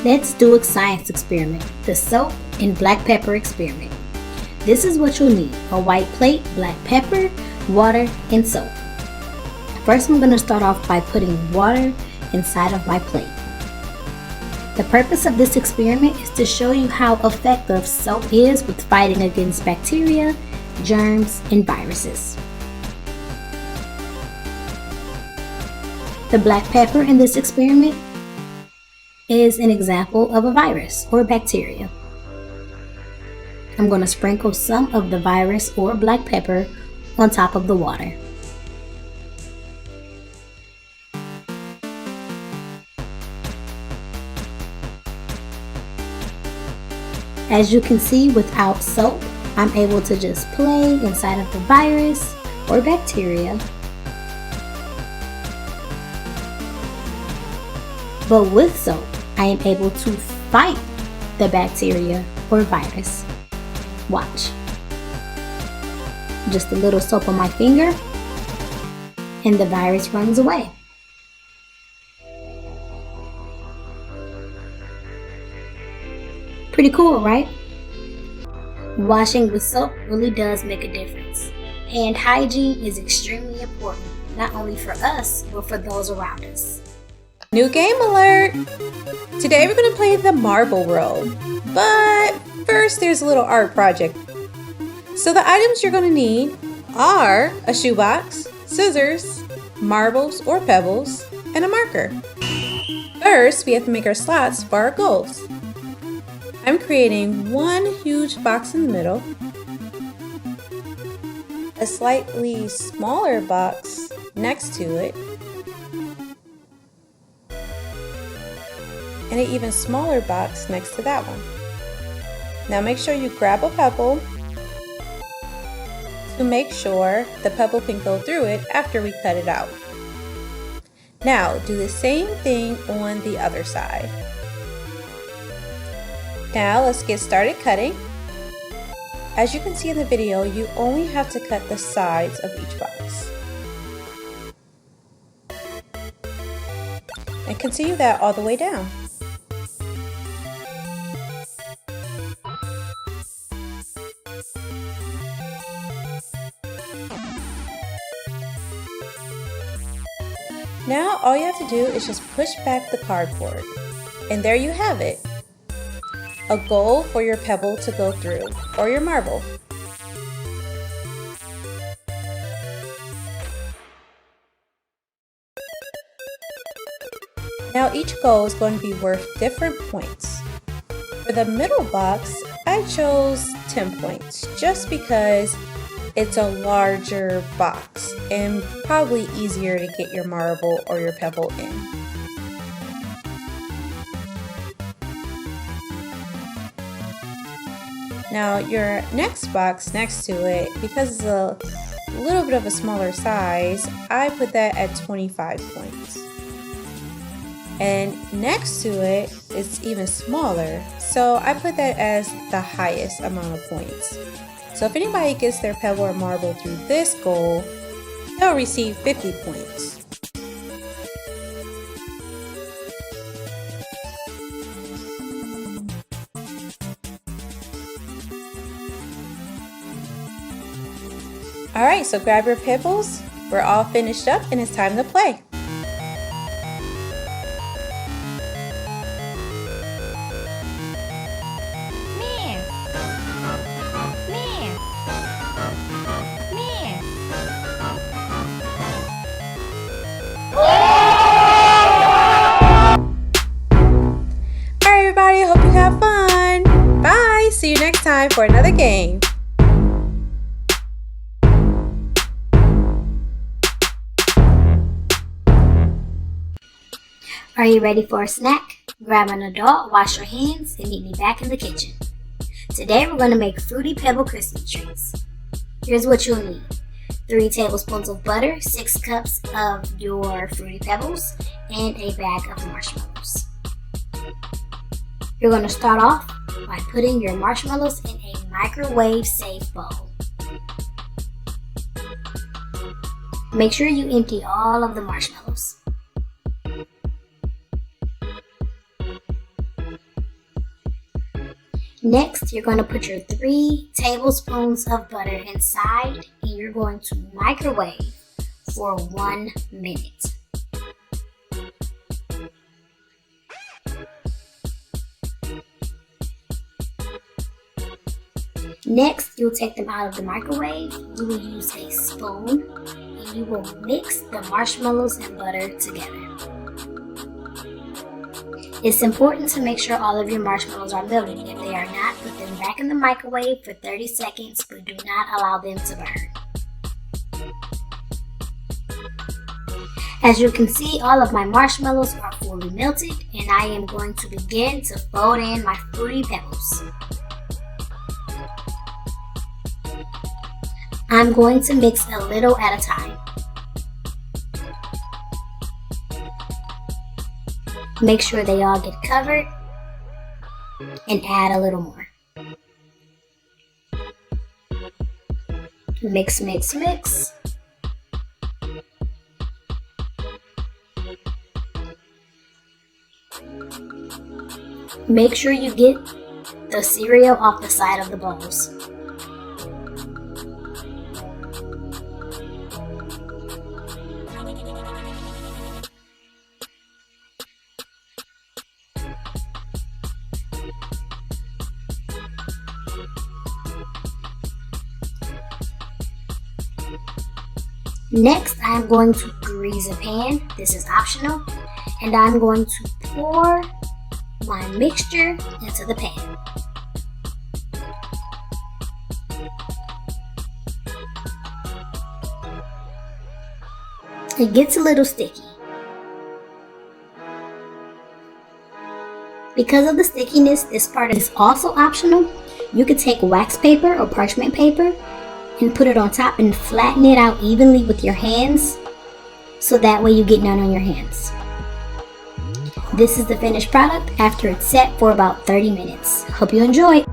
Let's do a science experiment, the soap and black pepper experiment. This is what you'll need: a white plate, black pepper, water, and soap. First, I'm going to start off by putting water inside of my plate. The purpose of this experiment is to show you how effective soap is with fighting against bacteria, germs, and viruses. The black pepper in this experiment is an example of a virus or bacteria. I'm going to sprinkle some of the virus or black pepper on top of the water. As you can see, without soap, I'm able to just play inside of the virus or bacteria. But with soap, I am able to fight the bacteria or virus. Watch. Just a little soap on my finger, and the virus runs away. Pretty cool, right? Washing with soap really does make a difference. Hand hygiene is extremely important, not only for us, but for those around us. New game alert! Today we're going to play the marble world, but first there's a little art project. So the items you're going to need are a shoebox, scissors, marbles or pebbles, and a marker. First, we have to make our slots for our goals. I'm creating one huge box in the middle, a slightly smaller box next to it, and an even smaller box next to that one. Now make sure you grab a pebble to make sure the pebble can go through it after we cut it out. Now do the same thing on the other side. Now let's get started cutting. As you can see in the video, you only have to cut the sides of each box. And continue that all the way down. Now all you have to do is just push back the cardboard. And there you have it. A goal for your pebble to go through, or your marble. Now each goal is going to be worth different points. For the middle box, I chose 10 points just because it's a larger box and probably easier to get your marble or your pebble in. Now your next box next to it, because it's a little bit of a smaller size, I put that at 25 points. And next to it, it's even smaller, so I put that as the highest amount of points. So if anybody gets their pebble or marble through this goal, they'll receive 50 points. Alright, so grab your pebbles. We're all finished up and it's time to play. Alright everybody, hope you have fun. Bye, see you next time for another game. Are you ready for a snack? Grab an adult, wash your hands, and meet me back in the kitchen. Today we're going to make Fruity Pebble Christmas treats. Here's what you'll need: 3 tablespoons of butter, 6 cups of your Fruity Pebbles, and a bag of marshmallows. You're going to start off by putting your marshmallows in a microwave-safe bowl. Make sure you empty all of the marshmallows. Next, you're going to put your 3 tablespoons of butter inside and you're going to microwave for 1 minute. Next, you'll take them out of the microwave. You will use a spoon and you will mix the marshmallows and butter together. It's important to make sure all of your marshmallows are melted. If they are not, put them back in the microwave for 30 seconds, but do not allow them to burn. As you can see, all of my marshmallows are fully melted, and I am going to begin to fold in my Fruity Pebbles. I'm going to mix a little at a time. Make sure they all get covered and add a little more. Mix, mix, mix. Make sure you get the cereal off the side of the bowls. Next, I'm going to grease a pan. This is optional. And I'm going to pour my mixture into the pan. It gets a little sticky. Because of the stickiness, this part is also optional. You could take wax paper or parchment paper and put it on top and flatten it out evenly with your hands so that way you get none on your hands. This is the finished product after it's set for about 30 minutes. Hope you enjoy.